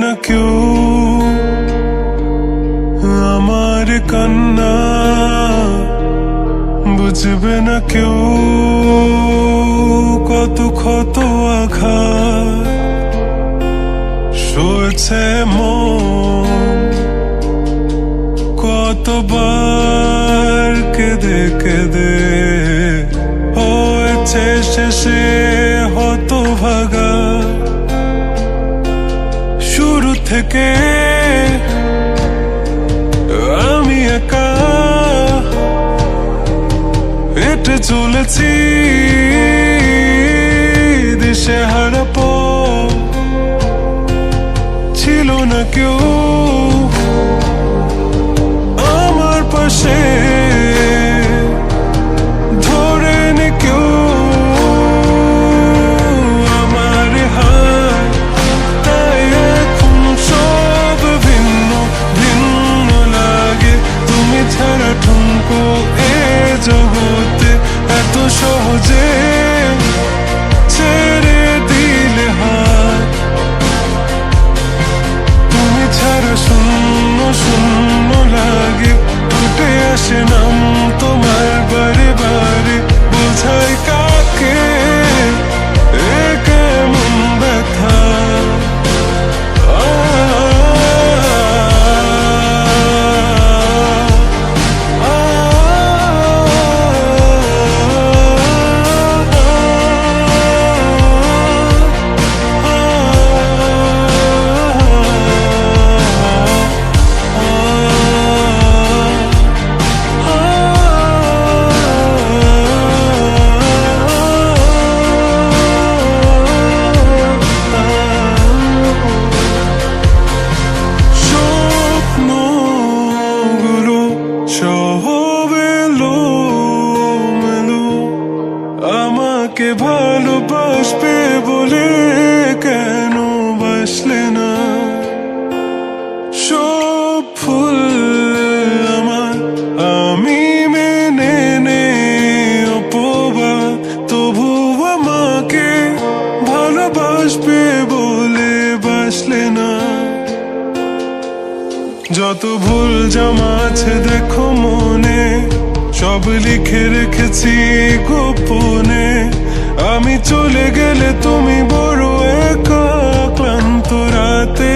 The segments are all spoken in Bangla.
না কেউ আমার কান্না, বুঝবে না কেউ কত ক্ষত আঘাত সয়েছে মন, কতবার কেঁদে কেঁদে হয়েছে শেষে হতভাগা। শুরু থেকে আমি একা হেঁটে চলেছি দিশেহারা পথ, ছিল না কেউ আমার পাশে ধরে নে কেউ আমার হাত। তাই এখন সব ভিন্ন ভিন্ন লাগে, তুমি ছাড়া ঠুনকো এ জগতে এত সহজে ছেড়ে দিলে হাত। তুমি ছাড়া শূন্য শূন্য লাগে, উঠে আসে নাম তোমার বারে বারে, বোঝাই কাকে এ কেমন ব্যথা। আমাকে ভালোবাসবে বলে কেন বাসলে না? সব ফুল আমার আমি মেনে নে অপবাদ, তবু আমাকে ভালোবাসবে বলে বাসলে না। যত ভুল জমা আছে দেখো মনে, সব লিখে রেখেছি গোপনে। আমি চলে গেলে তুমি বড় একা ক্লান্ত রাতে,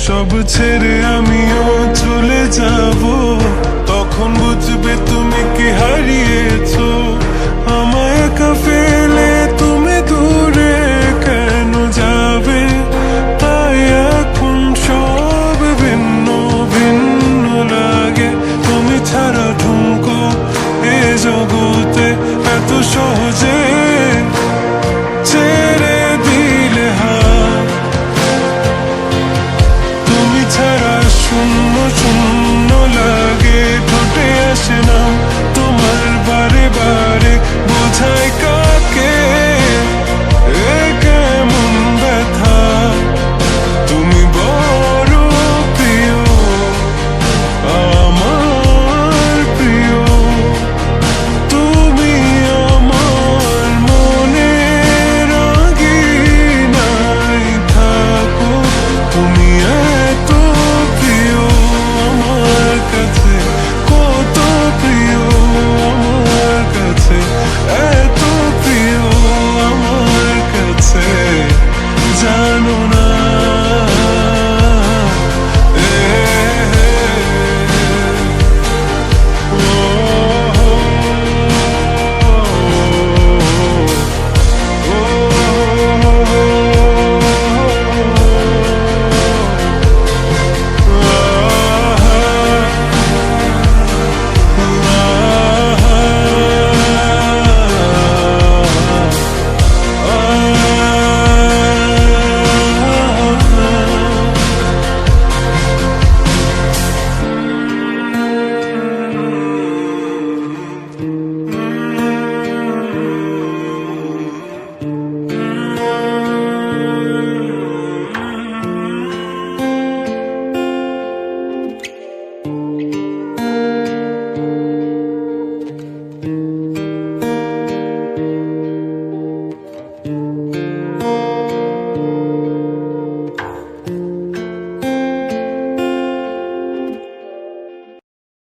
সব ছেড়ে আমিও চলে যাব